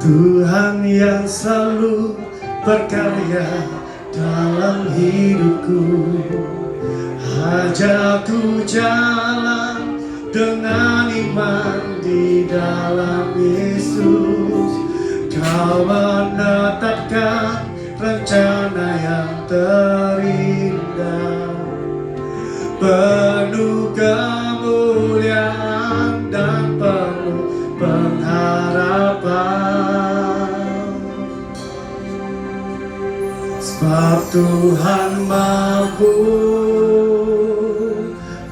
Tuhan yang selalu berkarya dalam hidupku, ajak ku jalan dengan iman di dalam Yesus. Kau menetapkan rencana yang terindah, penuh kemuliaan dan penuh pengharapan. Sebab Tuhan mampu,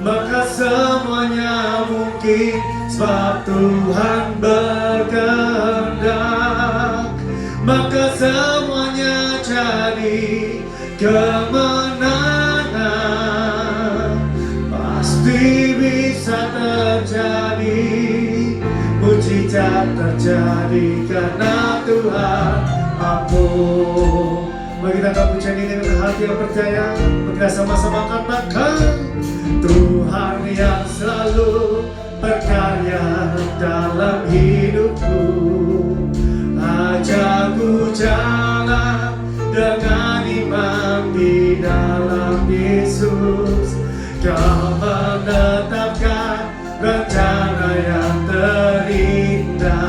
maka semuanya mungkin. Sebab Tuhan berkehendak, maka semuanya jadi kemenangan. Pasti bisa terjadi, mujizat terjadi karena Tuhan mampu. Mari kita angkat pujian ini dengan hati yang percaya. Kita sama-sama katakan, Tuhan yang selalu berkarya dalam hidupku, ajak ku jalan dengan iman di dalam Yesus. Kau menetapkan rencana yang terindah,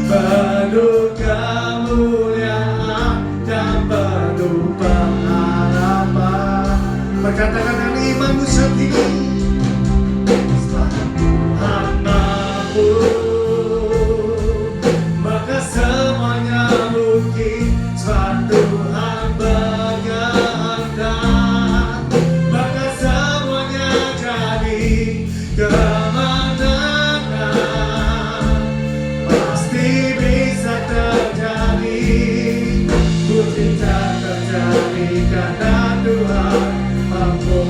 penuh kemuliaan dan penuh pengharapan. Berkatakan dengan imanmu saat ini, Tuhan mampu, maka semuanya mungkin. Sebab Tuhan berkehendak, maka semuanya jadi kemenangan. Pasti bisa terjadi, mujizat terjadi karena Tuhan mampu.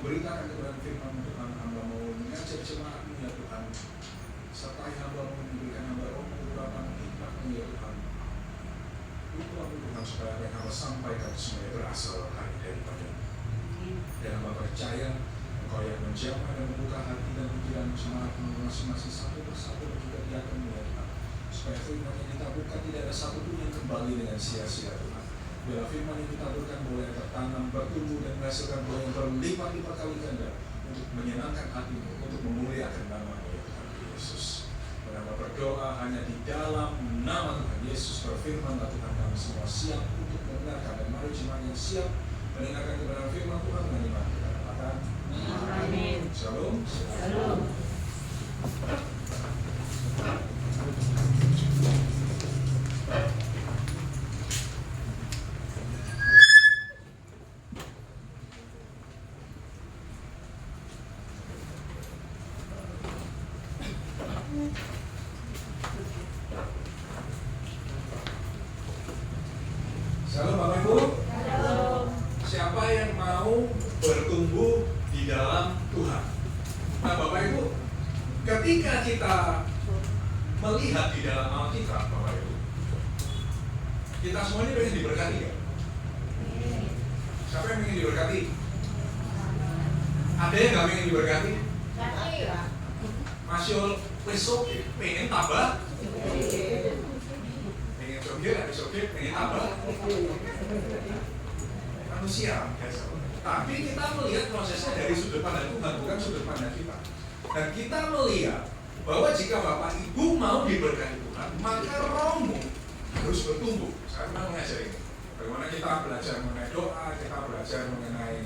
Memberitakan kebenaran firman Tuhan, hamba mau mengajak jemaat-Mu ya Tuhan, sertai hamba mau memberikan hamba roh kekuatan hikmat-Mu ya Tuhan. Itulah Tuhan supaya apa yang hamba sampaikan semuanya berasal hanya daripada-Mu. Dan hamba percaya Engkau yang menjamah dan membuka hati dan pikiran jemaat-Mu masing-masing satu persatu dan juga diakan-Mu ya Tuhan, supaya firman yang ditaburkan tidak ada satu pun yang kembali dengan sia-sia Tuhan, Biarlah firman yang kita berikan boleh tertanam, bertumbuh dan menghasilkan buah yang berlipat-lipat kali ganda untuk menyenangkan hatimu, untuk memuliakan nama-Mu ya Tuhan Yesus. Dan berdoa hanya di dalam nama Tuhan Yesus. Berfirmanlah Tuhan, kami semua siap untuk mendengarkan, dan mari jemaat yang siap mendengarkan kebenaran firman Tuhan dengan iman kita katakan Amin. Shalom. Shalom. Shalom Bapak Ibu. Shalom. Siapa yang mau bertumbuh di dalam Tuhan? Nah Bapak Ibu, ketika kita melihat di dalam Alkitab Bapak Ibu, kita semua ini pengen diberkati ya? Siapa yang ingin diberkati? Ada yang nggak pengen diberkati? Masih besok pengen tambah? Pengen sogir, habis sogir, pengen tambah? Manusia biasa. Tapi kita melihat prosesnya dari sudut pandang Tuhan, bukan sudut pandang kita. Dan kita melihat bahwa jika Bapak Ibu mau diberkati Tuhan, maka rohmu harus bertumbuh. Saya pernah mengajar ini. Bagaimana kita belajar mengenai doa, kita belajar mengenai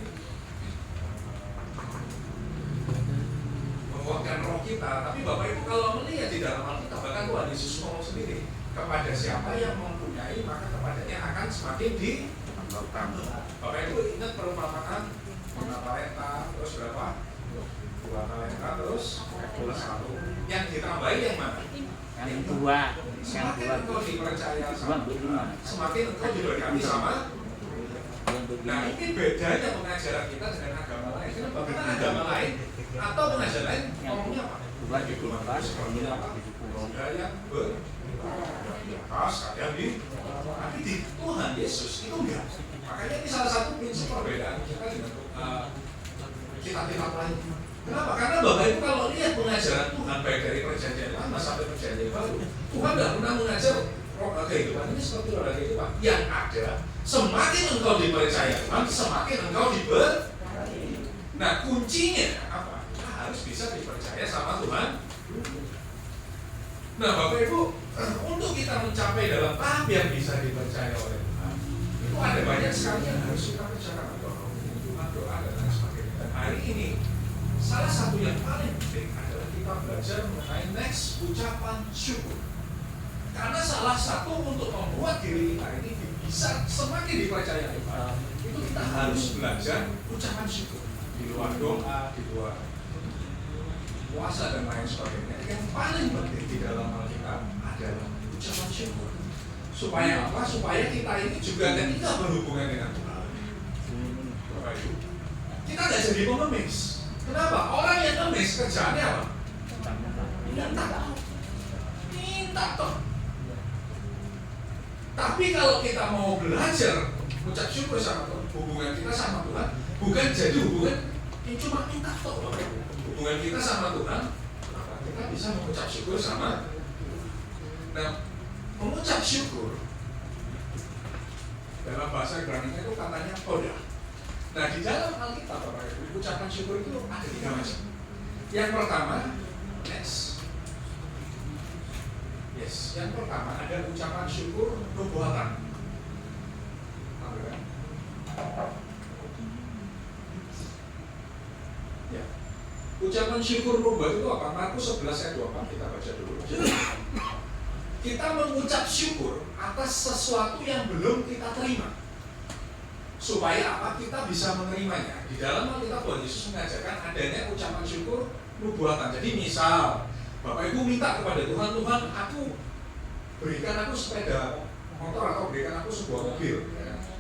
menguatkan roh kita. Tapi Bapak Ibu kalau melihat di dalam Alkitab, bahkan Tuhan Yesus ngomong sendiri, kepada siapa yang mempunyai, maka kepadanya akan semakin ditambah. Bapak Ibu ingat perumpamaan 5 talenta terus berapa? 2 talenta terus 1. Yang ditambahi yang mana? Yang dua. Semakin engkau dipercaya sama Tuhan, semakin engkau diberkati sama. Nah ini bedanya pengajaran kita dengan agama lain. Kenapa? Karena agama lain atau pengajaran lain ngomongnya apa? Seperti apa? Roda yang di atas, kadang tapi di Tuhan Yesus itu enggak. Makanya ini salah satu prinsip perbedaan kita dengan kitab-kitab lain. Kenapa? Karena Bapak Ibu kalau lihat pengajaran Tuhan baik dari perjanjian lama sampai perjanjian baru, Tuhan tidak pernah mengajar kehidupan ini seperti roda kehidupan yang ada. Semakin engkau dipercaya Tuhan, semakin engkau diberkati. Nah kuncinya apa? Kita harus bisa dipercaya sama Tuhan. Nah Bapak Ibu, untuk kita mencapai dalam tahap yang bisa dipercaya oleh Tuhan, itu ada banyak sekali yang harus kita kerjakan. Doa dan lain sebagainya. Dan hari ini salah satu yang paling penting adalah kita belajar mengenai next ucapan syukur. Karena salah satu untuk membuat diri kita ini bisa semakin dipercaya Tuhan, itu kita harus belajar ucapan syukur. Di luar doa, di luar puasa dan lain sebagainya. Yang paling penting di dalam Alkitab adalah ucapan syukur. Supaya apa? Supaya kita ini juga ketika berhubungan dengan Tuhan, Bapak Ibu, kita tidak jadi pengemis. Kenapa? Orang yang ngemis kerjaannya apa? Minta toh. Tapi kalau kita mau belajar ucap syukur sama Tuhan, hubungan kita sama Tuhan bukan jadi hubungan yang cuma minta toh. Hubungan kita sama Tuhan, kita bisa mengucap syukur sama. Nah, mengucap syukur dalam bahasa Ibrani itu katanya toda. Nah di dalam Alkitab Bapak Ibu, ucapan syukur itu ada 3 macam. Yang pertama, yang pertama ada ucapan syukur nubuatan. Ya. Ucapan syukur nubuat itu apa? Markus 11 ayat 24 kita baca dulu. Kita mengucap syukur atas sesuatu yang belum kita terima. Supaya apa? Kita bisa menerimanya. Di dalam Alkitab Tuhan Yesus mengajarkan adanya ucapan syukur nubuatan. Jadi misal Bapak Ibu minta kepada Tuhan, Tuhan berikan aku sepeda motor atau berikan aku sebuah mobil.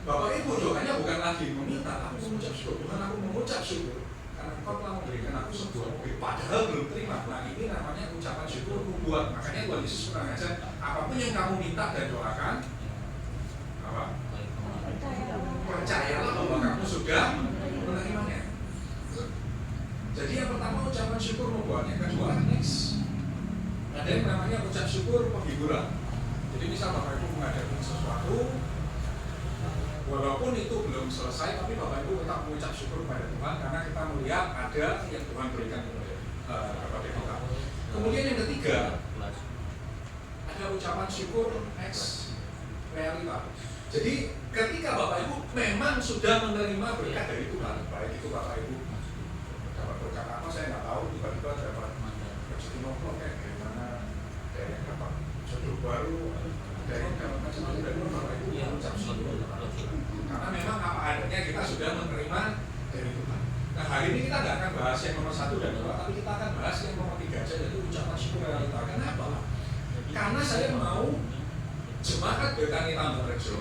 Bapak Ibu doanya bukan lagi meminta, aku mengucap syukur. Tuhan aku mengucap syukur karena Engkau telah memberikan aku sebuah mobil. Padahal belum terima. Nah ini namanya ucapan syukur nubuat. Makanya Tuhan Yesus pernah mengajar, apapun yang kamu minta dan doakan, apa? Percayalah bahwa kamu sudah menerimanya. Jadi yang pertama ucapan syukur nubuat, yang kedua next. Ada yang namanya ucap syukur penghiburan. Jadi misal Bapak Ibu mengadakan sesuatu, Walaupun itu belum selesai, tapi Bapak Ibu tetap mengucap syukur kepada Tuhan karena kita melihat ada yang Tuhan berikan kepada kita. Kemudian yang ketiga, ada ucapan syukur X realita. Jadi ketika Bapak Ibu memang sudah menerima berkat dari Tuhan, baik itu Bapak Ibu dapat berkat apa saya nggak tahu, tiba-tiba dapat rezeki nongkrong dari mana, dari yang dapat jodoh baru, dari yang dapat macam-macam dari Bapak Ibu mengucap syukur. Karena memang apa adanya kita sudah menerima dari Tuhan. Nah hari ini kita nggak akan bahas yang nomor 1 dan 2, tapi kita akan bahas yang nomor 3 aja, yaitu ucapan syukur realita. Kenapa? Karena saya mau jemaat Betani Tambarrejo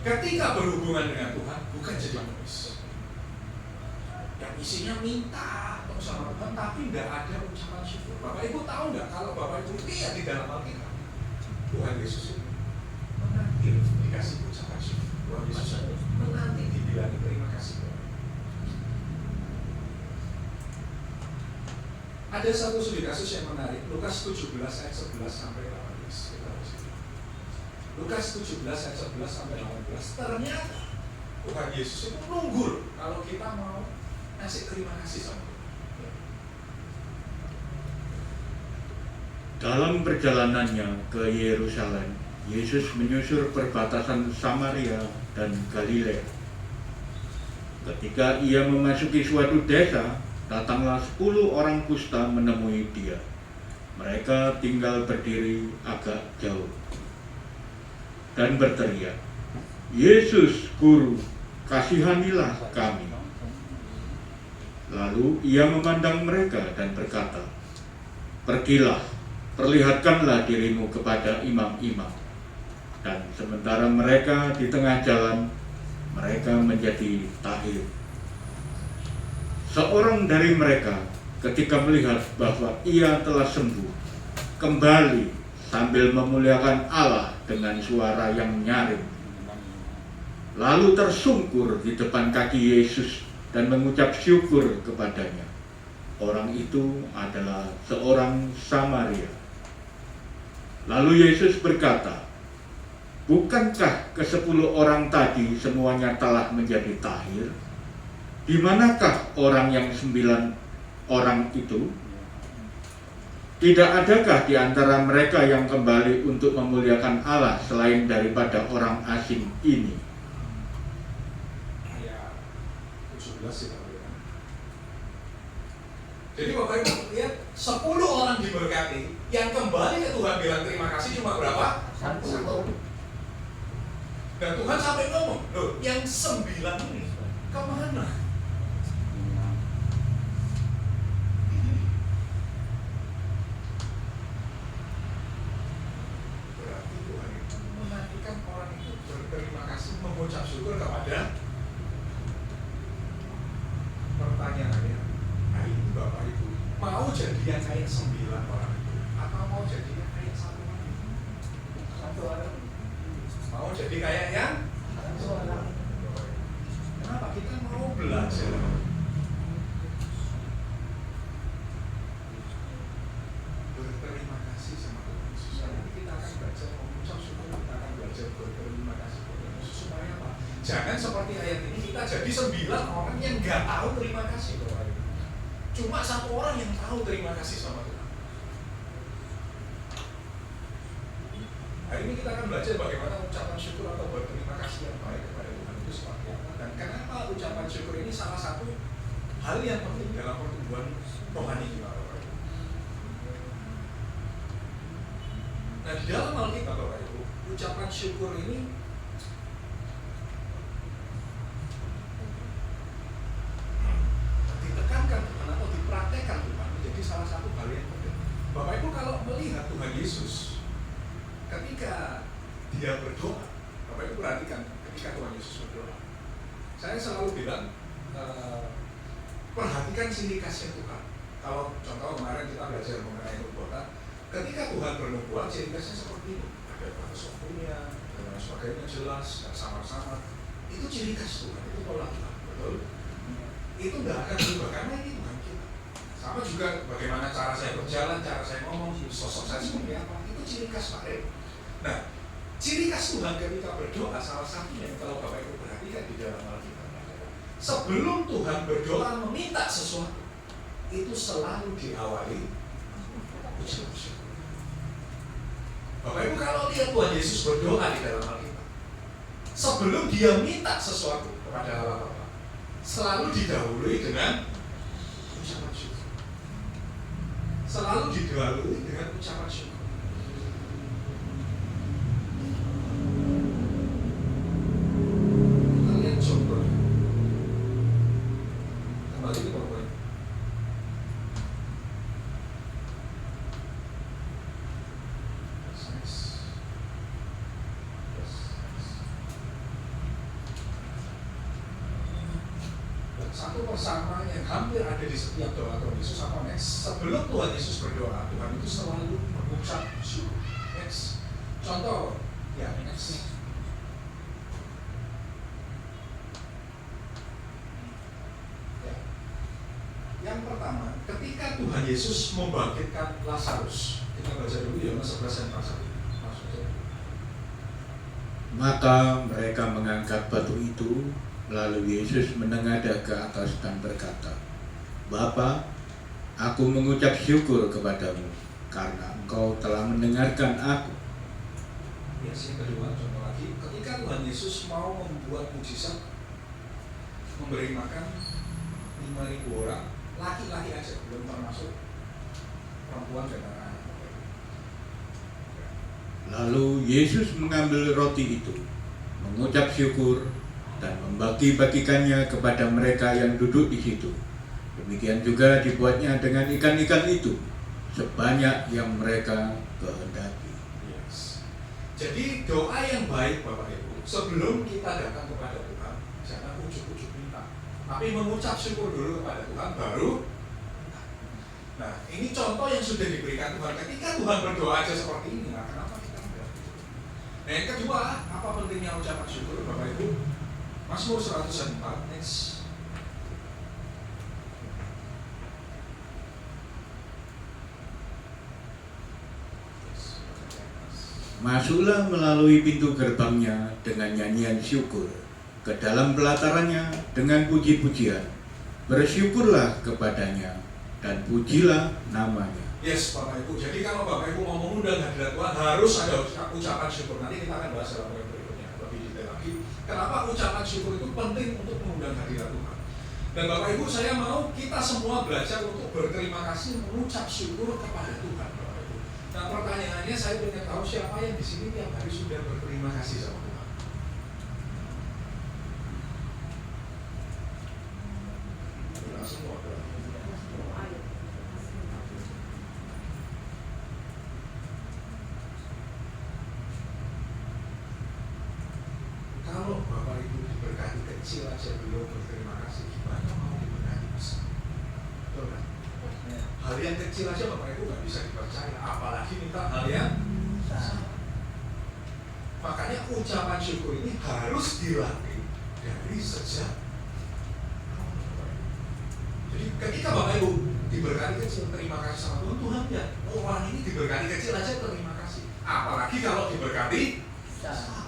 ketika berhubungan dengan Tuhan bukan jadi nulis yang isinya minta terus sama Tuhan, tapi nggak ada ucapan syukur. Bapak Ibu tahu nggak kalau Bapak Ibu lihat di dalam Alkitab, Tuhan Yesus itu menanti dikasih ucapan syukur. Tuhan Yesus menanti dibilangi terima kasih. Ada satu studi kasus yang menarik, Lukas 17 ayat 11 sampai 18. Lukas 17 ayat 11 sampai 18. Ternyata Tuhan Yesus itu nunggu kalau kita mau ngasih terima kasih sama Tuhan. Dalam perjalanannya ke Yerusalem, Yesus menyusur perbatasan Samaria dan Galilea. Ketika ia memasuki suatu desa, datanglah 10 orang kusta menemui dia. Mereka tinggal berdiri agak jauh dan berteriak, "Yesus, Guru, kasihanilah kami." Lalu ia memandang mereka dan berkata, "Pergilah, perlihatkanlah dirimu kepada imam-imam." Dan sementara mereka di tengah jalan, mereka menjadi tahir. Seorang dari mereka ketika melihat bahwa ia telah sembuh, kembali sambil memuliakan Allah dengan suara yang nyaring. Lalu tersungkur di depan kaki Yesus dan mengucap syukur kepadanya. Orang itu adalah seorang Samaria. Lalu Yesus berkata, "Bukankah ke-10 orang tadi semuanya telah menjadi tahir? Di manakah orang yang 9 orang itu? Tidak adakah di antara mereka yang kembali untuk memuliakan Allah selain daripada orang asing ini?" Ayat 17 ya. Jadi Bapak Ibu lihat 10 orang diberkati, yang kembali ke Tuhan bilang terima kasih cuma berapa? 1. Dan Tuhan sampai ngomong, loh yang 9 ini kemana? Berarti Tuhan itu menantikan orang itu berterima kasih, mengucap syukur kepada. Pertanyaannya, hari ini Bapak Ibu mau jadi yang kayak 9 orang itu, atau mau jadi yang kayak 1 orang itu? 1 orang. Mau jadi kayak yang? 1 orang. Kenapa? Kita mau belajar berterima kasih sama Tuhan Yesus. Hari ini kita akan belajar mengucap syukur, kita akan belajar berterima kasih kepada Tuhan Yesus. Supaya apa? Jangan seperti ayat ini kita jadi 9 orang yang nggak tahu terima kasih kepada Tuhan. Cuma 1 orang yang tahu terima kasih sama Tuhan. Hari ini kita akan belajar bagaimana ucapan syukur atau berterima kasih yang baik kepada Tuhan itu seperti apa. Dan kenapa ucapan syukur ini salah satu hal yang penting dalam pertumbuhan rohani kita, Bapak Ibu. Nah di dalam Alkitab, Bapak Ibu, ucapan syukur ini ditekankan Tuhan atau dipraktekkan Tuhan menjadi salah satu hal yang penting. Bapak Ibu kalau melihat Tuhan Yesus ketika dia berdoa, Bapak Ibu perhatikan ketika Tuhan Yesus berdoa. Saya selalu bilang, perhatikan ciri khasnya Tuhan. Kalau contoh kemarin kita belajar mengenai nubuatan, ketika Tuhan bernubuat, ciri khasnya seperti ini. Ada batas waktunya, dan lain sebagainya jelas, dan samar-samar. Itu ciri khas Tuhan, itu pola Tuhan, betul? Itu nggak akan berubah karena ini Tuhan kita. Sama juga bagaimana cara saya berjalan, cara saya ngomong, sosok saya seperti apa, itu ciri khas Pak. Nah, Ciri khas Tuhan ketika berdoa salah satunya kalau Bapak Ibu perhatikan di dalam Alkitab, sebelum Tuhan berdoa meminta sesuatu, itu selalu diawali ucapan syukur. Bapak Ibu kalau lihat Tuhan Yesus berdoa di dalam Alkitab, sebelum dia minta sesuatu kepada Allah Bapa, selalu didahului dengan ucapan syukur. Selalu didahului dengan ucapan syukur. Kita lihat contoh. Kembali ke PowerPoint. Satu persamaan yang hampir ada di setiap doa Tuhan Yesus apa next? Sebelum Tuhan Yesus berdoa, Tuhan itu selalu mengucap syukur. Next. Contoh, ya next. Ya. Yang pertama, ketika Tuhan Yesus membangkitkan Lazarus, kita baca dulu Yohanes 11 ayat 1. Maka mereka mengangkat batu itu. Lalu Yesus menengadah ke atas dan berkata, Bapa, aku mengucap syukur kepadamu karena engkau telah mendengarkan aku. Yang kedua, contoh lagi, ketika Tuhan Yesus mau membuat mujizat, memberi makan 5.000 orang, laki-laki aja, belum termasuk perempuan dan anak-anak. Lalu Yesus mengambil roti itu, mengucap syukur, dan membagi-bagikannya kepada mereka yang duduk di situ. Demikian juga dibuatnya dengan ikan-ikan itu, sebanyak yang mereka kehendaki. Yes. Jadi doa yang baik Bapak Ibu, sebelum kita datang kepada Tuhan, jangan ujuk-ujuk minta, tapi mengucap syukur dulu kepada Tuhan, baru. Nah, ini contoh yang sudah diberikan Tuhan. Ketika Tuhan berdoa aja seperti ini, nah kenapa kita enggak? Nah, yang kedua, apa pentingnya ucapan syukur Bapak Ibu? Mazmur 104, next. Masuklah melalui pintu gerbangnya dengan nyanyian syukur, ke dalam pelatarannya dengan puji-pujian. Bersyukurlah kepadanya dan pujilah namanya. Yes, Bapak Ibu. Jadi kalau Bapak Ibu mau mengundang hadirat Tuhan, harus ada ucapan syukur. Nanti kita akan bahas dalam poin berikutnya lebih detail lagi. Kenapa ucapan syukur itu penting untuk mengundang hadirat Tuhan? Dan Bapak Ibu, saya mau kita semua belajar untuk berterima kasih, mengucap syukur kepada Tuhan, Bapak Ibu. Nah, pertanyaannya saya ingin tahu siapa yang di sini tiap hari sudah berterima kasih sama Tuhan. Langsung wadah. Kalau Bapak Ibu diberkati kecil aja belum berterima kasih, gimana mau diberkati besar? Betul kan? Hal yang kecil aja Bapak Ibu nggak bisa dipercaya, apalagi minta hal yang besar. Makanya ucapan syukur ini harus dilatih dari sejak. Jadi ketika Bapak Ibu diberkati kecil, terima kasih sama Tuhan, Tuhan ya, orang ini diberkati kecil aja terima kasih. Apalagi kalau diberkati besar.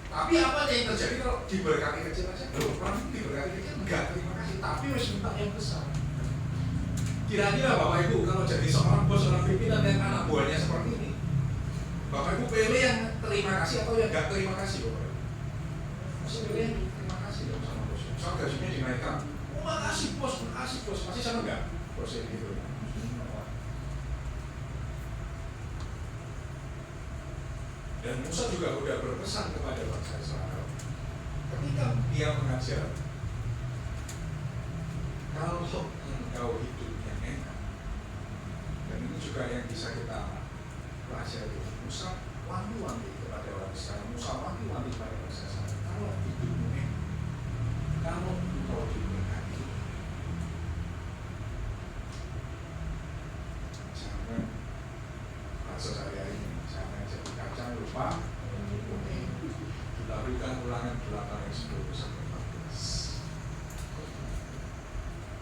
Tapi apa yang terjadi kalau diberkati kecil aja? Orang diberkati kecil enggak terima kasih, tapi harus minta yang besar. Kira-kira Bapak Ibu kalau jadi seorang bos, seorang pimpinan dan anak buahnya seperti ini, Bapak Ibu pilih yang terima kasih atau yang enggak terima kasih Bapak Ibu? Masih pilih yang terima kasih dong sama bos. Soal gajinya dinaikkan, oh makasih bos, masih sama enggak? Bosnya gitu. Dan Musa juga sudah berpesan kepada bangsa Israel ketika dia mengajar, kalau engkau hidup yang enak, dan ini juga yang bisa kita pelajari. Musa wanti-wanti kepada orang Israel, Musa wanti-wanti kepada bangsa Israel, kalau hidupmu enak, kalau engkau diberkati, jangan bahasa saya ini, jangan jadi kacang lupa. Dilakukan ulangan 8 ayat 10 sampai 14.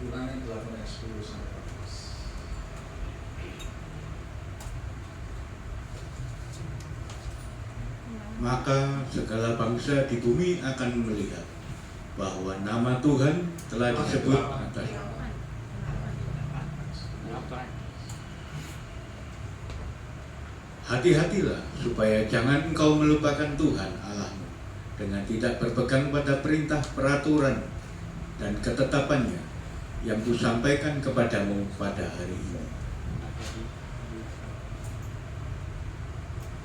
Ulangan 8 ayat 10 sampai 14. maka segala bangsa di bumi akan melihat bahwa nama Tuhan telah disebut atas. Hati-hatilah supaya jangan engkau melupakan Tuhan Allahmu dengan tidak berpegang pada perintah, peraturan, dan ketetapannya yang kusampaikan kepadamu pada hari ini.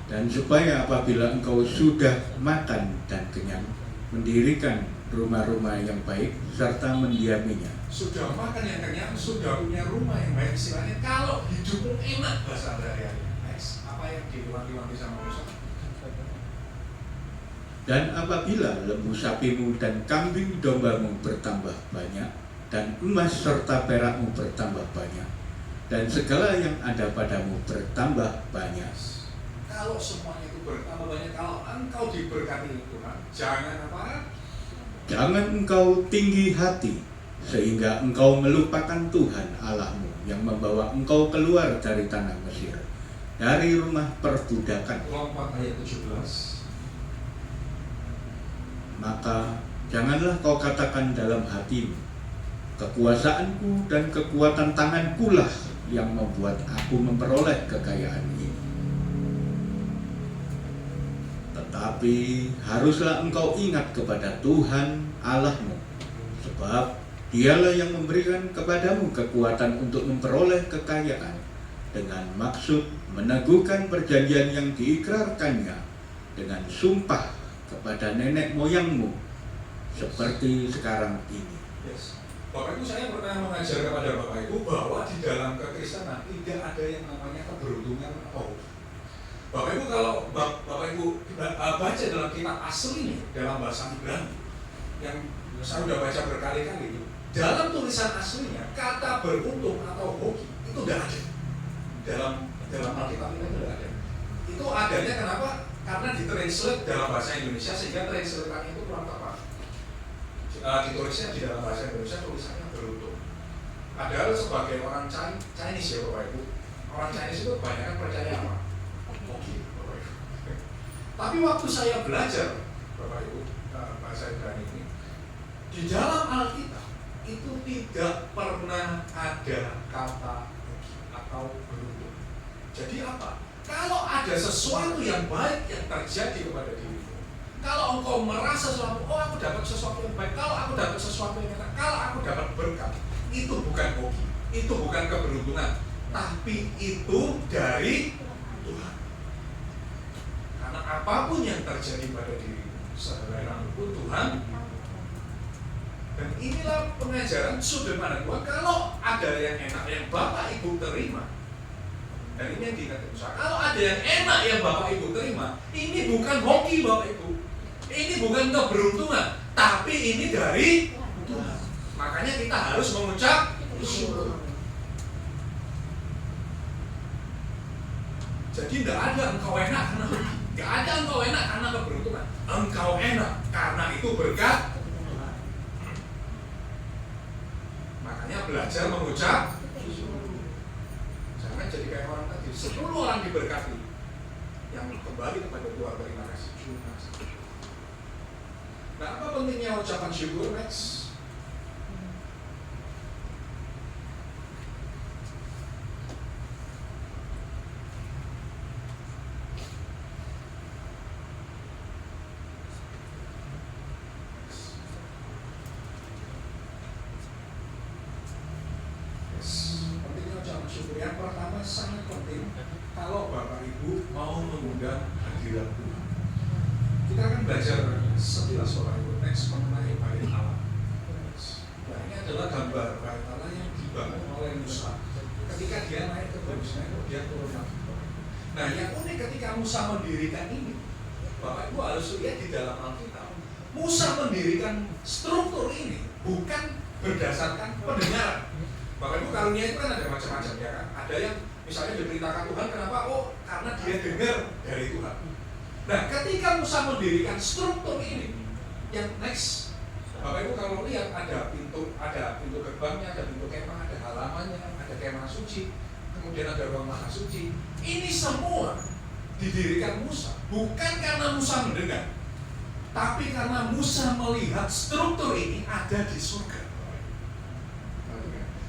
Dan supaya apabila engkau sudah makan dan kenyang, mendirikan rumah-rumah yang baik serta mendiaminya. Sudah makan yang kenyang, sudah punya rumah yang baik, istilahnya kalau hidupmu enak bahasa hari-hari. Next, apa yang diwanti-wanti sama Musa? Dan apabila lembu sapimu dan kambing dombamu bertambah banyak, dan emas serta perakmu bertambah banyak, dan segala yang ada padamu bertambah banyak. Kalau semuanya itu bertambah banyak, kalau engkau diberkati Tuhan, jangan apa? Jangan engkau tinggi hati, sehingga engkau melupakan Tuhan Allahmu yang membawa engkau keluar dari tanah Mesir, dari rumah perbudakan. Lompat ayat 17. Maka janganlah kau katakan dalam hatimu, kekuasaanku dan kekuatan tanganku lah yang membuat aku memperoleh kekayaan ini. Tetapi haruslah engkau ingat kepada Tuhan Allahmu, sebab Dialah yang memberikan kepadamu kekuatan untuk memperoleh kekayaan dengan maksud meneguhkan perjanjian yang diikrarkannya dengan sumpah kepada nenek moyangmu seperti sekarang ini. Yes. Bapak Ibu, saya pernah mengajar kepada Bapak Ibu bahwa di dalam kekristenan tidak ada yang namanya keberuntungan atau Bapak Ibu, kalau Bapak Ibu baca dalam kitab aslinya dalam bahasa Ibrani yang saya sudah baca berkali-kali, dalam tulisan aslinya kata beruntung atau hoki itu tidak ada dalam Alkitab itu tidak ada. Itu adanya kenapa? Karena ditranslate dalam bahasa Indonesia sehingga translateannya itu kurang tepat. Ditulisnya di dalam bahasa Indonesia tulisannya beruntung. Padahal sebagai orang Chinese ya Bapak Ibu, orang Chinese itu kebanyakan percaya apa? Hoki, Bapak Ibu. Tapi waktu saya belajar Bapak Ibu bahasa Ibrani ini, di dalam Alkitab itu tidak pernah ada kata hoki atau beruntung. Jadi apa? Kalau ada sesuatu yang baik yang terjadi kepada dirimu, kalau engkau merasa sesuatu, oh aku dapat sesuatu yang baik, kalau aku dapat sesuatu yang enak, kalau aku dapat berkat, itu bukan hoki, itu bukan keberuntungan, tapi itu dari Tuhan. Karena apapun yang terjadi pada dirimu, saudara pun Tuhan. Dan inilah pengajaran sederhana Tuhan. Kalau ada yang enak yang Bapak Ibu terima, dan ini yang diingatkan Musa, kalau ada yang enak yang Bapak Ibu terima, ini bukan hoki Bapak Ibu, ini bukan keberuntungan, tapi ini dari Tuhan. Makanya kita harus mengucap syukur. Jadi tidak ada engkau enak karena hoki, tidak ada engkau enak karena keberuntungan. Engkau enak karena itu berkat. Makanya belajar mengucap syukur. Jangan jadi kayak orang tadi, 10 orang diberkati, yang kembali kepada Tuhan terima kasih. Nah, apa pentingnya ucapan syukur? Next. Pentingnya ucapan syukur. Yang pertama sangat penting kalau Bapak Ibu mau mengundang hadirat Tuhan. Kita akan belajar sekilas Bapak Ibu next mengenai bait Allah. Nah, ini adalah gambar bait Allah yang dibangun oleh Musa ketika dia naik ke Gunung Sinai, dia turun lagi. Nah, yang unik ketika Musa mendirikan ini, Bapak Ibu harus lihat di dalam Alkitab, Musa mendirikan struktur ini bukan berdasarkan pendengaran. Bapak Ibu, karunia itu kan ada macam-macam ya kan. Ada yang misalnya diberitakan Tuhan, kenapa? Oh, karena dia dengar dari Tuhan. Nah, ketika Musa mendirikan struktur ini, yang next, Bapak Ibu kalau lihat ada pintu gerbangnya, ada pintu kemah, ada halamannya, ada kemah suci, kemudian ada ruang maha suci. Ini semua didirikan Musa bukan karena Musa mendengar, tapi karena Musa melihat struktur ini ada di surga.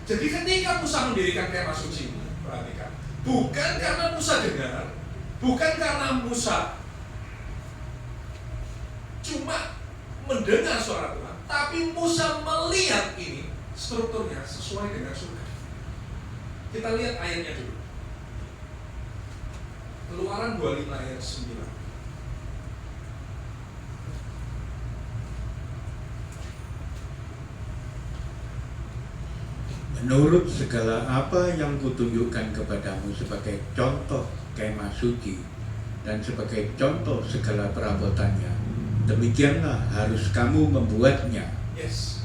Jadi ketika Musa mendirikan kemah suci ini, perhatikan, bukan karena Musa dengar, bukan karena Musa cuma mendengar suara Tuhan, tapi Musa melihat ini strukturnya sesuai dengan surga. Kita lihat ayatnya dulu. Keluaran 25 ayat 9. Menurut segala apa yang kutunjukkan kepadamu sebagai contoh kemah suci dan sebagai contoh segala perabotannya, demikianlah harus kamu membuatnya. Yes.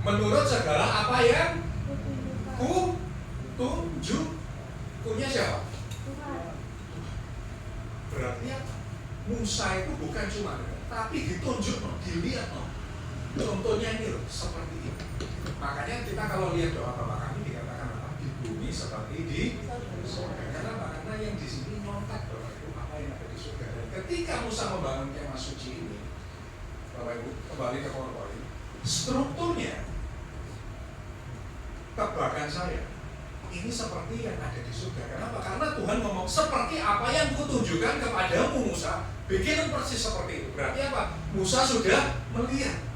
Menurut segala apa yang kutunjuk, punya siapa? Berarti apa? Musa itu bukan cuma dengar, tapi ditunjuk, dilihat. Contohnya ini loh, seperti ini. Makanya kita kalau lihat doa Bapa Kami dikatakan apa? Di bumi seperti di surga. Kenapa? Karena yang di sini nyontek Bapak Ibu apa yang ada di surga. Dan ketika Musa membangun kemah suci ini, Bapak Ibu kembali ke PowerPoint, strukturnya tebakan saya ini seperti yang ada di surga. Kenapa? Karena Tuhan ngomong seperti apa yang kutunjukkan kepadamu Musa, bikin persis seperti itu. Berarti apa? Musa sudah melihat.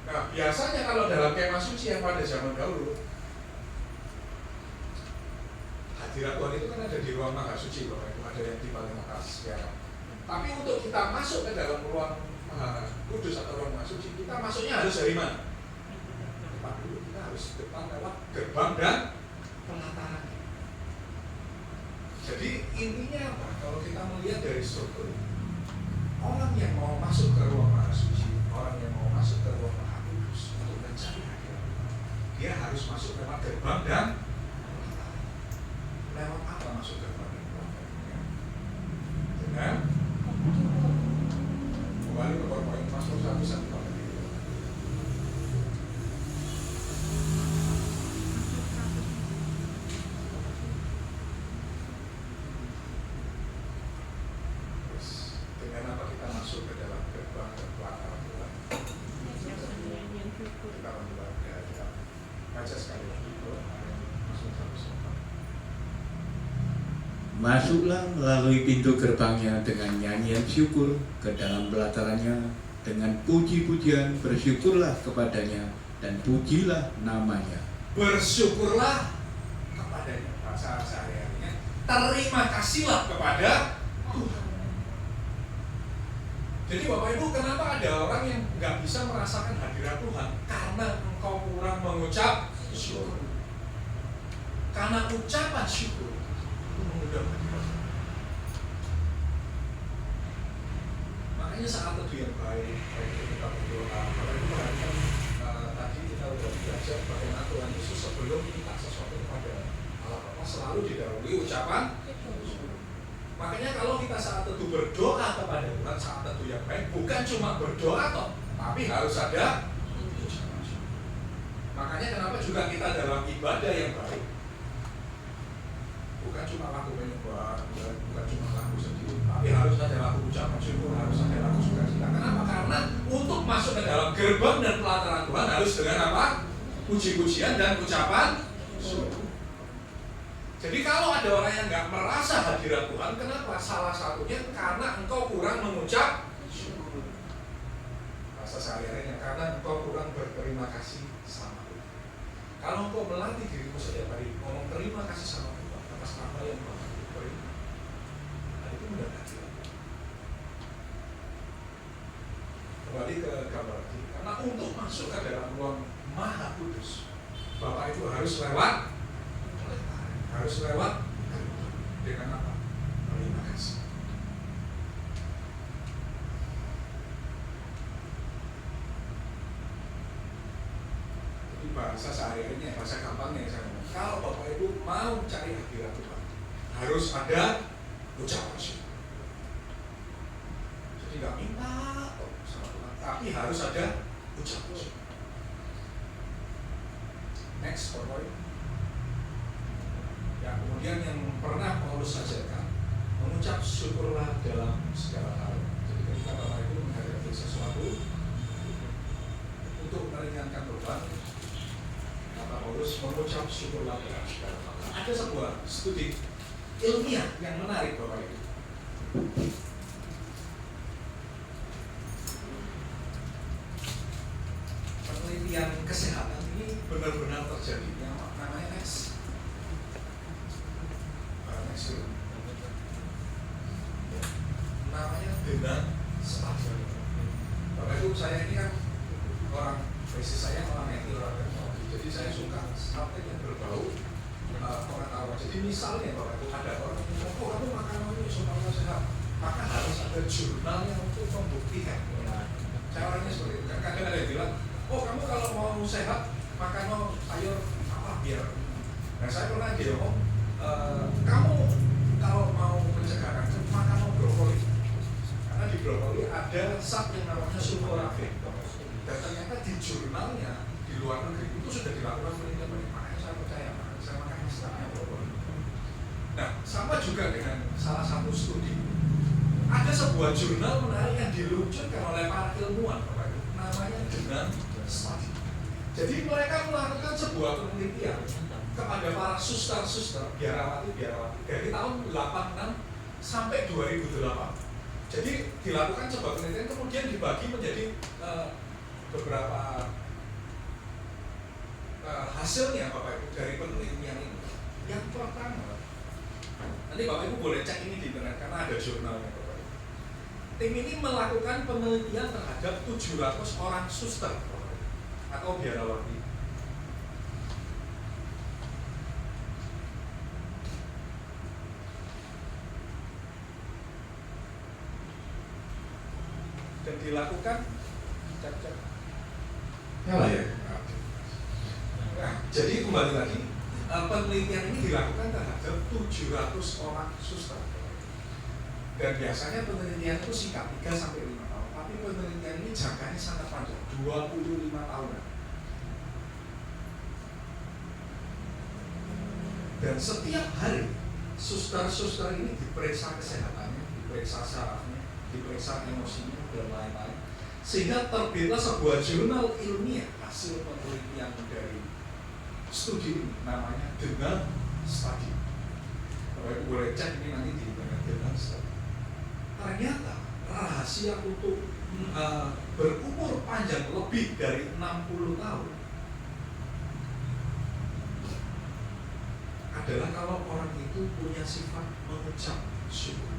Nah, biasanya kalau dalam kemah suci yang pada zaman dahulu, hadirat Tuhan itu kan ada di ruang maha suci, Bapak Ibu, ada yang di paling atas ya. Tapi untuk kita masuk ke dalam ruang maha kudus atau ruang maha suci, kita masuknya harus dari mana? Depan dulu, kita harus depan lewat gerbang dan pelataran. Jadi intinya apa? Kalau kita melihat dari struktur, orang yang mau masuk ke ruang maha suci, orang yang mau masuk ke ruang maha kudus untuk mencari hadirat Tuhan, dia harus masuk lewat gerbang dan lewat apa masuk gerbang dan pelataran? Dengan kembali ke poin masuk satu satu. Dengan apa kita masuk ke dalam gerbang dan pelataran Tuhan? Kita baca sekali lagi masuk satu satu. Masuklah melalui pintu gerbangnya dengan nyanyian syukur, ke dalam belatarannya dengan puji-pujian, bersyukurlah kepadanya dan pujilah namanya. Bersyukurlah kepadanya, bahasa sehari-harinya, terima kasihlah kepada Tuhan. Jadi Bapak Ibu, kenapa ada orang yang nggak bisa merasakan hadirat Tuhan? Karena engkau kurang mengucap syukur. Karena ucapan syukur mengundang hadirat. Makanya saat teduh yang baik kita berdoa. Bapak Ibu perhatikan tadi kita sudah belajar bagaimana Tuhan Yesus sebelum minta sesuatu kepada Allah Bapa selalu didahului ucapan. Makanya kalau kita saat teduh berdoa kepada Tuhan, saat teduh yang baik bukan cuma berdoa toh, tapi harus ada ucapan syukur. Makanya kenapa juga kita dalam ibadah yang baik bukan cuma lagu penyembah, bukan cuma lagu sendiri, tapi harus ada lagu ucapan syukur, harus ada lagu sukacita. Kenapa? Karena untuk masuk ke dalam gerbang dan pelataran Tuhan harus dengan apa? Puji-pujian dan ucapan syukur. Jadi kalau ada orang yang nggak merasa hadirat Tuhan, kenapa? Salah satunya karena engkau kurang mengucap syukur. Bahasa sehari-harinya karena engkau kurang berterima kasih sama Tuhan. Kalau engkau melatih dirimu setiap hari ngomong terima kasih sama Tuhan atas apa yang Tuhan beri, nah itu mendekati Tuhan. Kembali ke gambar lagi, karena untuk masuk ke dalam ruang maha kudus, Bapak itu harus lewat dengan apa? Terima kasih. Jadi bahasa sehari-harinya, bahasa gampangnya saya ngomong, kalau Bapak Ibu mau cari hadirat Tuhan, harus ada ucapan syukur. Jadi nggak minta sama Tuhan, tapi harus ada ucapan syukur. Next PowerPoint. Ya, kemudian yang pernah Paulus ajarkan mengucap syukurlah dalam segala hal. Jadi ketika Bapak Ibu menghadapi sesuatu untuk meringankan beban, kata Paulus mengucap syukurlah dalam segala hal. Ada sebuah studi ilmiah yang menarik Bapak Ibu. Penelitian kesehatan ini benar-benar terjadi yang namanya X. Namanya dengan stabil. Bapak Ibu, saya ini kan orang, basis saya orang etik, orang teknologi. Jadi saya suka sampai yang berbau pengetahuan. Jadi misalnya Bapak Ibu ada orang yang bilang, oh kamu makan ini supaya sehat, maka harus ada jurnal yang untuk membuktikan. Saya orangnya seperti itu. Kadang ada yang bilang, oh kamu kalau mau sehat makan sayur apa biar. Nah saya pernah ngomong, kamu kalau mau mencegah kanker makan brokoli. Karena di brokoli ada zat yang namanya sulforafin. Dan ternyata di jurnalnya di luar negeri itu sudah dilakukan penelitian. Makanya saya percaya, saya makan setengah brokoli. Nah, sama juga dengan salah satu studi. Ada sebuah jurnal menarik yang diluncurkan oleh para ilmuwan, namanya dengan study. Jadi mereka melakukan sebuah penelitian kepada para suster-suster, biarawati dari tahun 86 sampai 2008. Jadi dilakukan sebuah penelitian kemudian dibagi menjadi beberapa hasilnya Bapak Ibu dari penelitian ini. Yang pertama, nanti Bapak Ibu boleh cek ini di internet karena ada jurnalnya Bapak Ibu. Tim ini melakukan penelitian terhadap 700 orang suster atau biarawati. Dan dilakukan nyala ya. Nah, jadi kembali lagi penelitian ini dilakukan terhadap 700 orang suster. Dan biasanya penelitian itu singkat 3 sampai 5 tahun. Tapi penelitian ini jangkanya sangat panjang, 25 tahunan. Dan setiap hari suster-suster ini diperiksa kesehatannya, diperiksa sarafnya, diperiksa emosinya dan lain-lain. Sehingga terbitlah sebuah jurnal ilmiah hasil penelitian dari studi ini, namanya dengan study. Bapak Ibu boleh cek ini nanti di internet dengan study. Ternyata rahasia untuk berumur panjang lebih dari 60 tahun adalah kalau orang itu punya sifat mengucap syukur.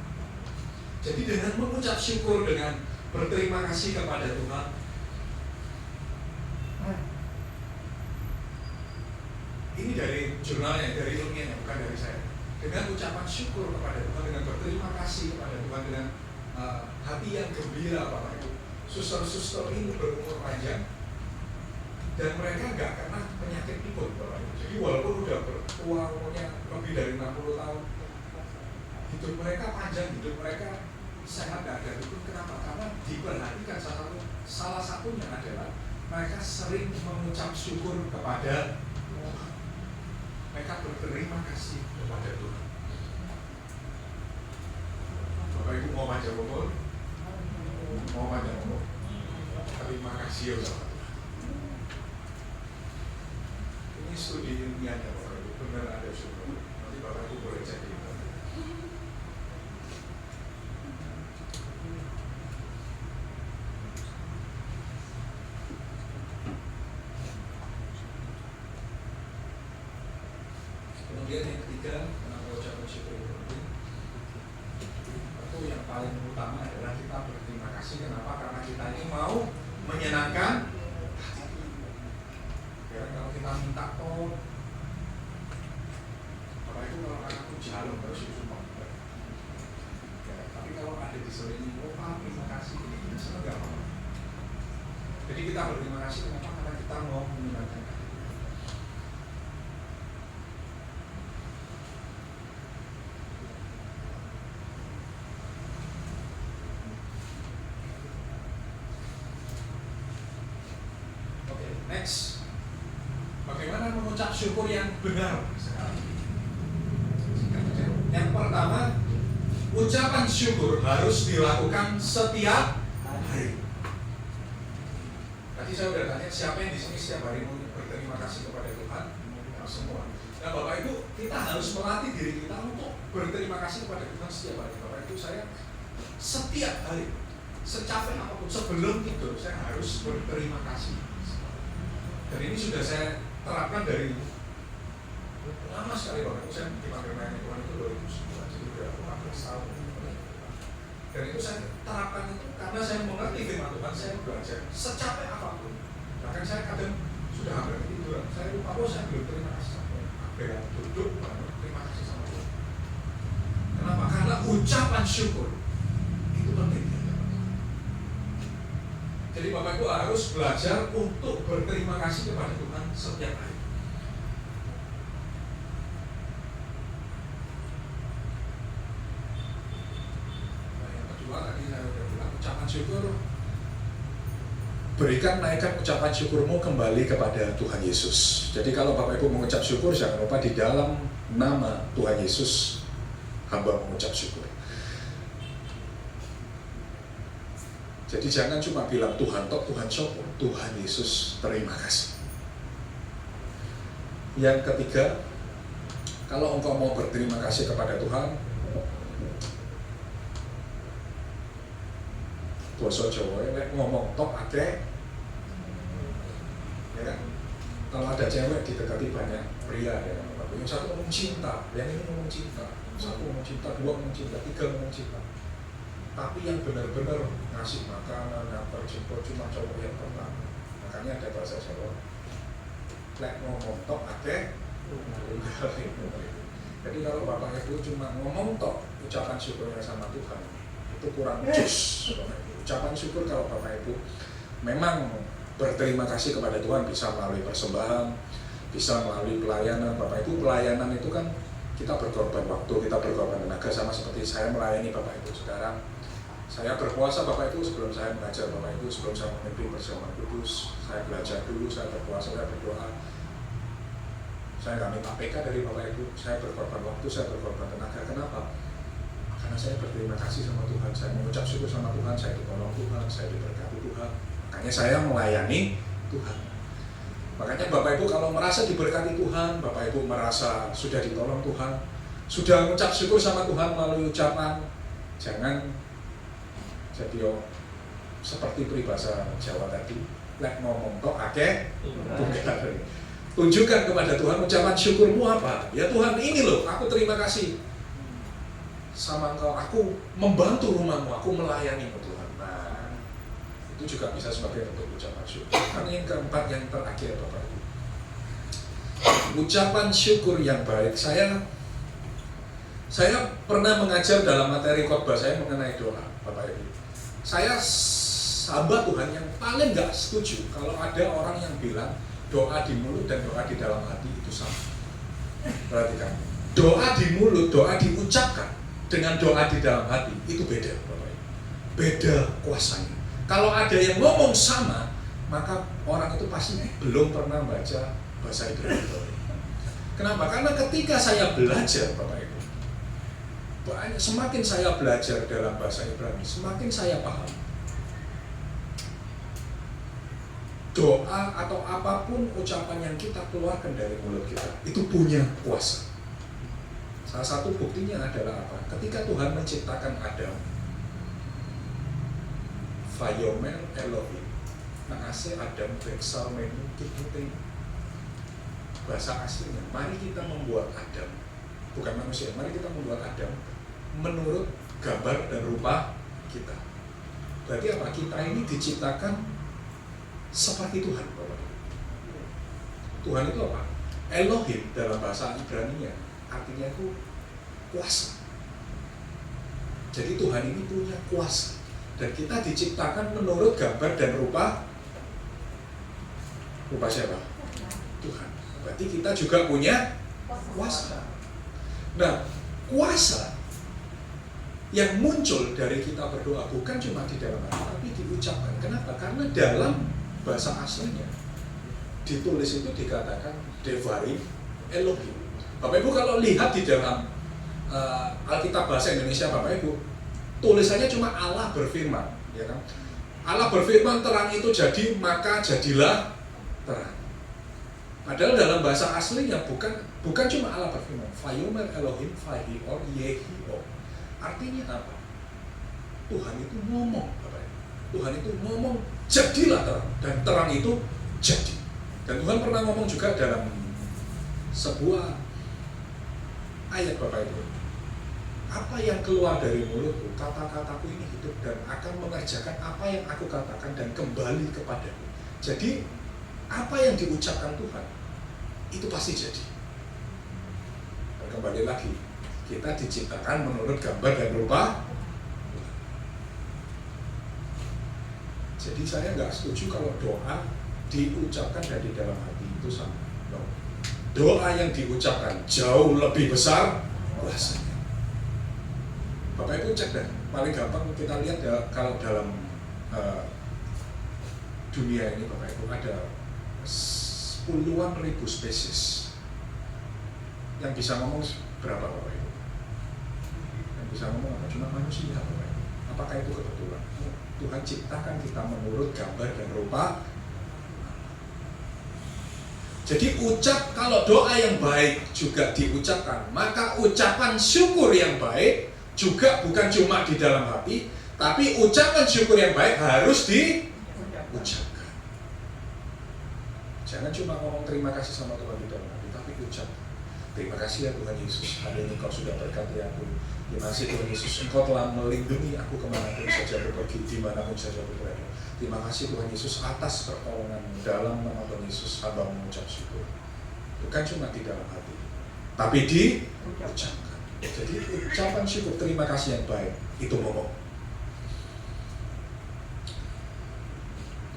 Jadi dengan mengucap syukur, dengan berterima kasih kepada Tuhan, ini dari jurnalnya, dari ilmiahnya, bukan dari saya. Dengan ucapan syukur kepada Tuhan, dengan berterima kasih kepada Tuhan, dengan hati yang gembira, Bapak Ibu, suster-suster ini berumur panjang dan mereka nggak kena penyakit tipes, Bapak Ibu. Jadi walaupun udah bertua umurnya lebih dari 60 tahun, hidup mereka panjang, hidup mereka sehat, nggak ada itu. Kenapa? Karena diperhatikan salah satunya adalah mereka sering mengucap syukur kepada Tuhan. Mereka berterima kasih kepada Tuhan. Bapak Ibu mau panjang umur? Mau panjang umur? Terima kasih ya Bapak. Ini studi ilmiahnya Bapak Ibu, benar ada syukur. Nanti Bapak Ibu boleh cek di internet. Kemudian yang ketiga, kenapa ucapan syukur itu penting? Itu yang paling utama adalah kita berterima kasih. Kenapa? Karena kita ini mau menyenangkan hati. Ya, kalau kita minta tolong, Bapak Ibu kalau anakku jalan harus sumpah. Ya, tapi kalau ada diselingi, oh Pak, terima kasih, ini kita senang gak apa-apa. Jadi kita berterima kasih kenapa? Karena kita mau menyenangkan hati. Next, bagaimana mengucap syukur yang benar sekarang? Yang pertama, ucapan syukur harus dilakukan setiap hari. Tadi saya udah tanya siapa yang di sini setiap hari mau berterima kasih kepada Tuhan? Nah, semua. Nah, Bapak Ibu, kita harus melatih diri kita untuk berterima kasih kepada Tuhan setiap hari. Bapak Ibu, saya setiap hari, secapek apapun, sebelum tidur saya harus berterima kasih. Dan ini sudah saya terapkan dari lama sekali. Bapak Ibu, saya dipanggil melayani Tuhan itu 2009, jadi udah 14 tahun. Dan itu saya terapkan itu karena saya mengerti firman Tuhan, saya belajar secapek apapun. Bahkan saya kadang sudah hampir tiduran, saya lupa, saya belum terima kasih sama Tuhan. Hampir duduk, terima kasih sama Tuhan. Kenapa? Karena ucapan syukur itu penting. Jadi Bapak Ibu harus belajar untuk berterima kasih kepada Tuhan setiap hari. Tadi saya sudah bilang ucapan syukur, berikan naikkan ucapan syukurmu kembali kepada Tuhan Yesus. Jadi kalau Bapak Ibu mengucap syukur, jangan lupa di dalam nama Tuhan Yesus hamba mengucap syukur. Jadi jangan cuma bilang Tuhan tok, Tuhan syukur, Tuhan Yesus terima kasih. Yang ketiga, kalau engkau mau berterima kasih kepada Tuhan, basa Jawa ngomong tok akeh, ya kan? Kalau ada cewek didekati banyak pria, ya kan? Yang satu ngomong cinta, yang ini ngomong cinta, satu ngomong cinta, dua ngomong cinta, tiga ngomong cinta. Tapi yang benar-benar ngasih makanan, ngantar jemput cuma cowok yang pertama. Makanya ada bahasa Jawa, lek ngomong tok akeh. Jadi kalau Bapak Ibu cuma ngomong tok ucapan syukurnya sama Tuhan, itu kurang jus. Ucapan syukur kalau Bapak Ibu memang berterima kasih kepada Tuhan bisa melalui persembahan, bisa melalui pelayanan. Bapak Ibu, pelayanan itu kan kita berkorban waktu, kita berkorban tenaga, sama seperti saya melayani Bapak Ibu sekarang. Saya berpuasa Bapak Ibu sebelum saya mengajar Bapak Ibu, sebelum saya memimpin perjamuan kudus, saya belajar dulu, saya berpuasa, saya berdoa. Saya nggak minta PK dari Bapak Ibu, saya berkorban waktu, saya berkorban tenaga. Kenapa? Karena saya berterima kasih sama Tuhan, saya mengucap syukur sama Tuhan, saya ditolong Tuhan, saya diberkati Tuhan. Makanya saya melayani Tuhan. Makanya Bapak Ibu kalau merasa diberkati Tuhan, Bapak Ibu merasa sudah ditolong Tuhan, sudah mengucap syukur sama Tuhan melalui ucapan, jangan jadi seperti peribahasa Jawa tadi, lek ngomong tok akeh tunggal. Tunjukkan kepada Tuhan ucapan syukurmu apa? Ya Tuhan, ini loh, aku terima kasih sama Engkau, aku membantu rumahmu, aku melayani Tuhan. Nah, itu juga bisa sebagai bentuk ucapan syukur. Karena yang keempat, yang terakhir Bapak Ibu, ucapan syukur yang baik. Saya pernah mengajar dalam materi khotbah saya mengenai doa, Bapak Ibu. Saya hamba Tuhan yang paling gak setuju kalau ada orang yang bilang doa di mulut dan doa di dalam hati itu sama. Perhatikan, doa di mulut, doa diucapkan dengan doa di dalam hati itu beda, Bapak Ibu. Beda kuasanya. Kalau ada yang ngomong sama, maka orang itu pasti belum pernah baca bahasa Ibrani. Kenapa? Karena ketika saya belajar, Bapak Ibu, semakin saya belajar dalam bahasa Ibrani, semakin saya paham doa atau apapun ucapan yang kita keluarkan dari mulut kita itu punya kuasa. Salah satu buktinya adalah apa? Ketika Tuhan menciptakan Adam, Vayomer Elohim, Naase Adam Beksal Menu Kikuting. Bahasa aslinya, mari kita membuat Adam, bukan manusia, mari kita membuat Adam menurut gambar dan rupa kita. Berarti apa? Kita ini diciptakan seperti Tuhan, Bapak. Tuhan itu apa? Elohim dalam bahasa Ibrani-nya artinya itu kuasa. Jadi Tuhan ini punya kuasa dan kita diciptakan menurut gambar dan rupa siapa? Tuhan. Berarti kita juga punya kuasa. Nah, kuasa yang muncul dari kita berdoa bukan cuma di dalam hati, tapi diucapkan. Kenapa? Karena dalam bahasa aslinya ditulis itu dikatakan Devarim Elohim. Bapak Ibu kalau lihat di dalam Alkitab bahasa Indonesia Bapak Ibu, tulisannya cuma Allah berfirman, ya kan? Allah berfirman terang itu jadi, maka jadilah terang. Padahal dalam bahasa aslinya bukan cuma Allah berfirman, Vayomer Elohim Vahior Yehio. Artinya apa? Tuhan itu ngomong, Bapak Ibu. Tuhan itu ngomong, jadilah terang, dan terang itu jadi. Dan Tuhan pernah ngomong juga dalam sebuah ayat Bapak Ibu, apa yang keluar dari mulutku, kata-kataku ini hidup dan akan mengerjakan apa yang aku katakan dan kembali kepadaku. Jadi apa yang diucapkan Tuhan itu pasti jadi. Dan kembali lagi, kita diciptakan menurut gambar dan rupa. Jadi saya nggak setuju kalau doa diucapkan dari dalam hati itu sama. No. Doa yang diucapkan jauh lebih besar kuasanya. Bapak Ibu cek deh, paling gampang kita lihat ya, kalau dalam dunia ini Bapak Ibu ada puluhan ribu spesies. Yang bisa ngomong berapa Bapak Ibu? Yang bisa ngomong apa? Cuma manusia Bapak Ibu. Apakah itu kebetulan? Tuhan ciptakan kita menurut gambar dan rupa. Jadi kalau doa yang baik juga diucapkan, maka ucapan syukur yang baik juga bukan cuma di dalam hati, tapi ucapan syukur yang baik harus diucapkan. Jangan cuma ngomong terima kasih sama Tuhan di dalam hati, tapi ucap. Terima kasih ya Tuhan Yesus, hari ini Kau sudah berkati aku. Terima kasih Tuhan Yesus, Engkau telah melindungi aku kemanapun saja pergi, dimanapun saja berada. Terima kasih Tuhan Yesus atas pertolongan-Mu. Dalam nama Tuhan Yesus, hamba mengucap syukur. Bukan cuma di dalam hati, tapi diucapkan. Jadi ucapan syukur, terima kasih yang baik, itu ngomong.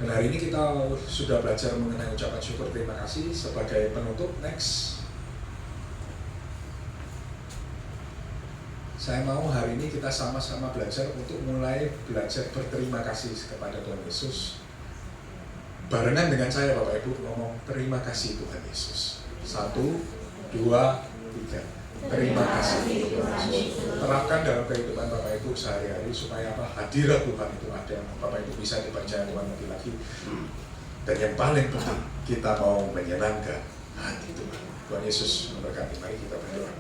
Dan hari ini kita sudah belajar mengenai ucapan syukur terima kasih. Sebagai penutup, next, saya mau hari ini kita sama-sama belajar untuk mulai belajar berterima kasih kepada Tuhan Yesus. Barengan dengan saya Bapak Ibu ngomong terima kasih Tuhan Yesus. 1, 2, 3. Terima kasih Tuhan Yesus. Terapkan dalam kehidupan Bapak Ibu sehari-hari supaya apa? Hadirat Tuhan itu ada. Bapak Ibu bisa dipercaya Tuhan lebih lagi. Dan yang paling penting, kita mau menyenangkan hati Tuhan. Tuhan Yesus memberkati. Mari kita berdoa.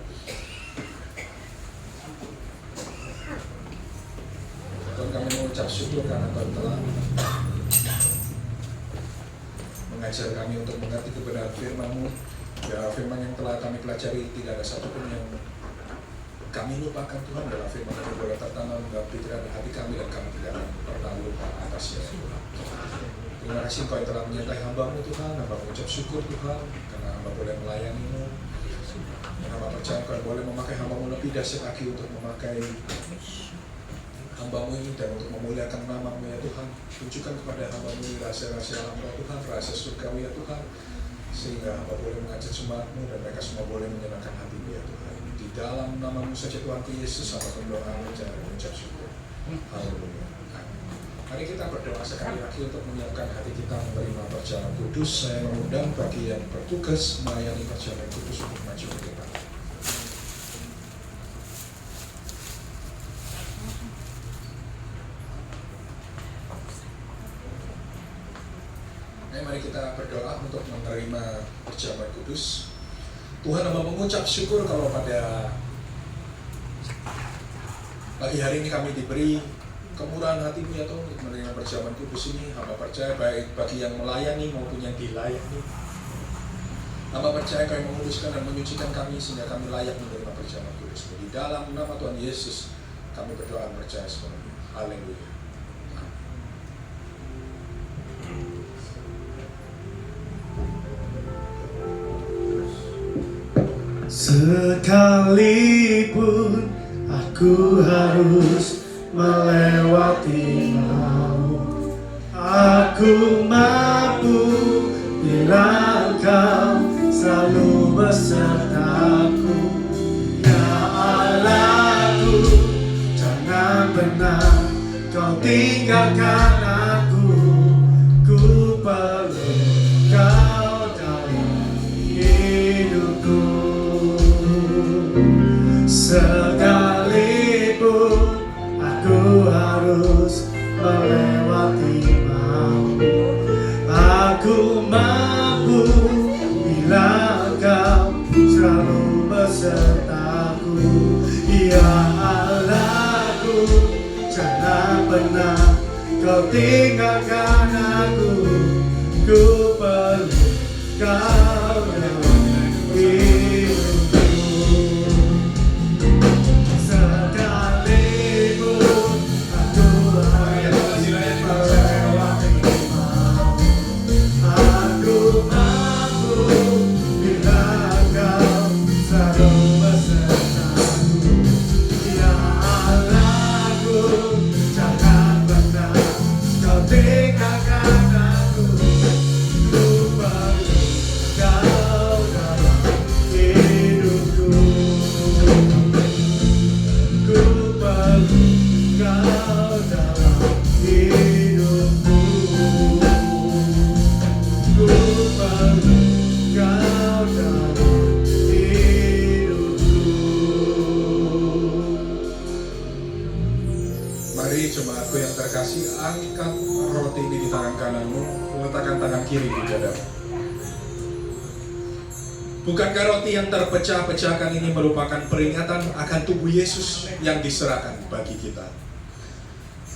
Tuhan, kami mengucap syukur karena Tuhan telah mengajar kami untuk mengerti kebenaran firman-Mu. Ya, firman yang telah kami pelajari tidak ada satupun yang kami lupakan Tuhan. Dalam firman yang boleh tertanam dalam pikiran hati kami dan kami tidak pernah lupa atasnya Tuhan. Terima kasih Kau yang telah menyertai hamba-Mu Tuhan. Hamba mengucap syukur Tuhan karena hamba boleh melayani-Mu. Hamba percaya Kau boleh memakai hamba-Mu lebih dahsyat lagi untuk memakai hamba-Mu ini dan untuk memuliakan nama-Mu ya Tuhan. Tunjukkan kepada hamba-Mu ini rahasia-rahasia alam Tuhan, rahasia surgawi ya Tuhan, sehingga hamba boleh mengajak jemaat-Mu dan mereka semua boleh menyenangkan hati-Mu ya Tuhan. Di dalam nama-Mu saja Tuhan Yesus, hamba berdoa dan mengucap syukur. Haleluya. Mari kita berdoa sekali lagi untuk menyiapkan hati kita menerima perjalanan kudus. Saya mengundang bagi yang bertugas melayani perjalanan kudus untuk maju ke depan. Mari kita berdoa untuk menerima perjamuan kudus. Tuhan, hamba mengucap syukur kalau pada pagi hari ini kami diberi kemurahan hati-Mu ya Tuhan untuk menerima perjamuan kudus ini. Hamba percaya baik bagi yang melayani maupun yang dilayani. Hamba percaya Kau yang menguduskan dan menyucikan kami sehingga kami layak menerima perjamuan kudus. Di dalam nama Tuhan Yesus kami berdoa dan percaya semuanya. Haleluya. Sekalipun aku harus melewati maut, aku mampu bila Kau selalu besertaku. Ya Allahku, jangan pernah Kau tinggalkan aku. Ku perlu Kau dalam hidupku. Aku mampu bila Kau selalu besertaku. Ya Allahku, jangan pernah Kau tinggalkan aku. Ku perlu Kau dalam hidupku. Sekalipun aku harus melewati aku mampu bila Kau selalu besertaku. Ya Allahku, jangan pernah Kau tinggalkan aku. Ku perlu Kau dalam hidupku. Ku perlu Kau dalam hidupku. Ku perlu Kau dalam hidupku. Mari jemaatku yang terkasih, angkat roti ini di tangan kananmu, letakkan tangan kiri di dadamu. Bukankah roti yang terpecah-pecahkan ini merupakan peringatan akan tubuh Yesus yang diserahkan bagi kita?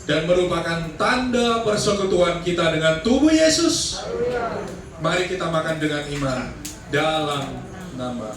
Dan merupakan tanda persekutuan kita dengan tubuh Yesus. Mari kita makan dengan iman dalam nama.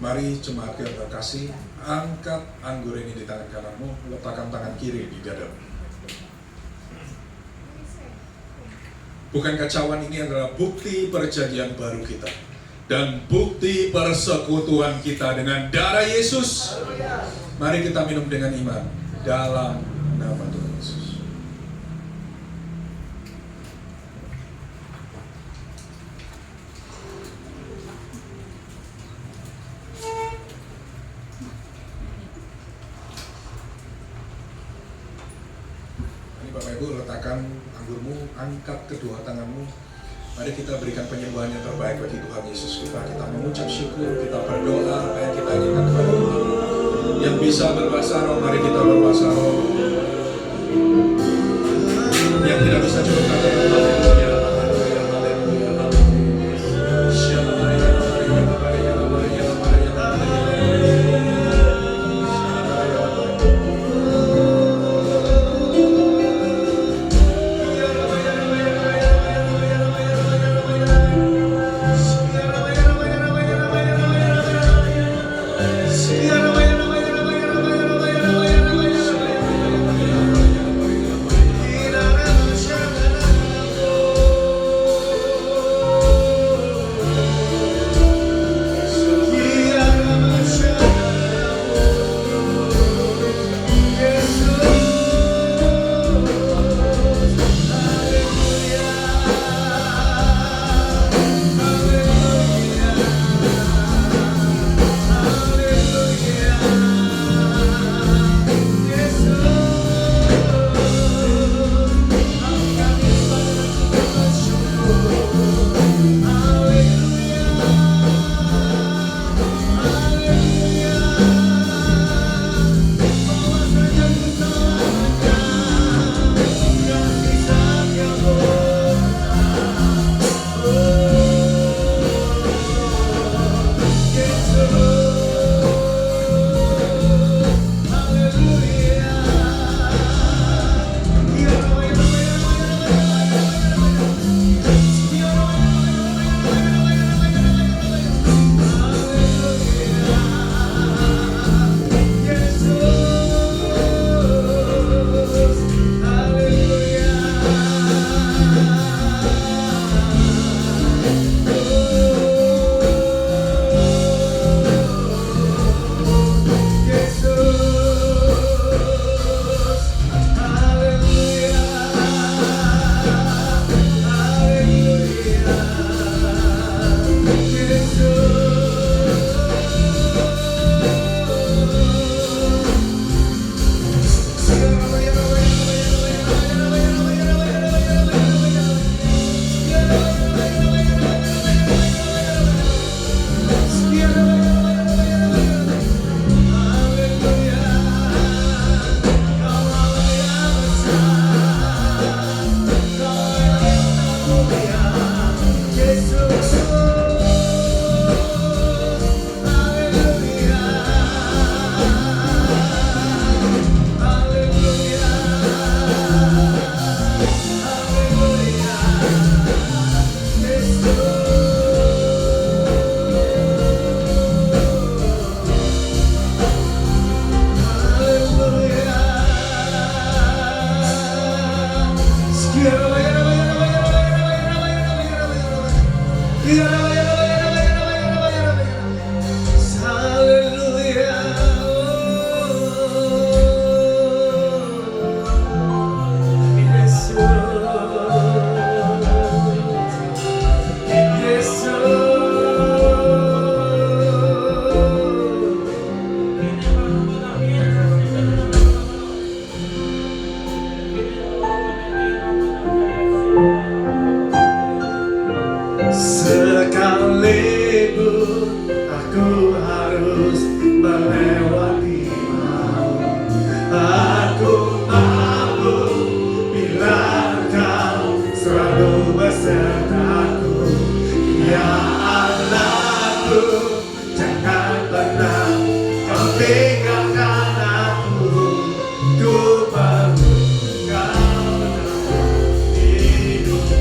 Mari jemaat yang terkasih, angkat anggur ini di tangan kananmu, letakkan tangan kiri di dadamu. Bukankah cawan ini adalah bukti perjanjian baru kita dan bukti persekutuan kita dengan darah Yesus? Mari kita minum dengan iman dalam nama Tuhan Yesus. Bapak Ibu, letakkan anggurmu, angkat kedua tanganmu. Mari kita berikan penyembahan yang terbaik bagi Tuhan Yesus kita. Kita mengucap syukur, kita berdoa apa yang kita inginkan kepada Tuhan. Yang bisa berbahasa roh, mari kita berbahasa roh. Yang tidak bisa cukup kata haleluya, haleluya, haleluya, haleluya. Shalaya, haleluya, haleluya, haleluya. Sekalipun aku harus melewati maut, aku mampu bila Kau selalu besertaku. Ya Allahku, jangan pernah Kau tinggalkan aku. Ku perlu Kau dalam hidupku.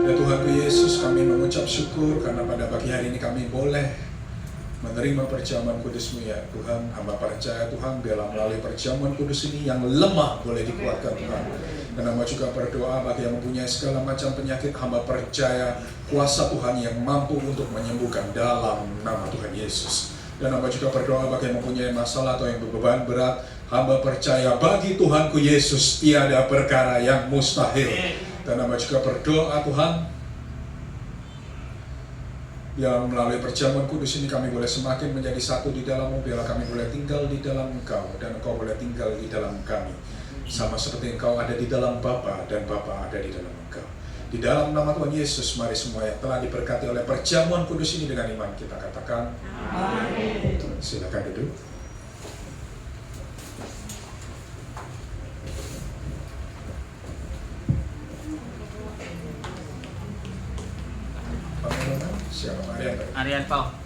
Ya Tuhanku Yesus, kami mengucap syukur karena pada pagi hari ini kami boleh menerima perjamuan kudus-Mu ya Tuhan. Hamba percaya Tuhan, biarlah melalui perjamuan kudus ini yang lemah boleh dikuatkan Tuhan. Dan hamba juga berdoa bagi yang mempunyai segala macam penyakit, hamba percaya kuasa Tuhan yang mampu untuk menyembuhkan dalam nama Tuhan Yesus. Dan hamba juga berdoa bagi yang mempunyai masalah atau yang berbeban berat, hamba percaya bagi Tuhanku Yesus tiada perkara yang mustahil. Dan hamba juga berdoa Tuhan, yang melalui perjamuan kudus ini kami boleh semakin menjadi satu di dalam-Mu, biarlah kami boleh tinggal di dalam Engkau dan Engkau boleh tinggal di dalam kami. Sama seperti Engkau ada di dalam Bapa dan Bapa ada di dalam Engkau. Di dalam nama Tuhan Yesus, mari semua yang telah diberkati oleh perjamuan kudus ini dengan iman kita katakan amin. Silakan duduk. Siapa Arian? Arian Pau.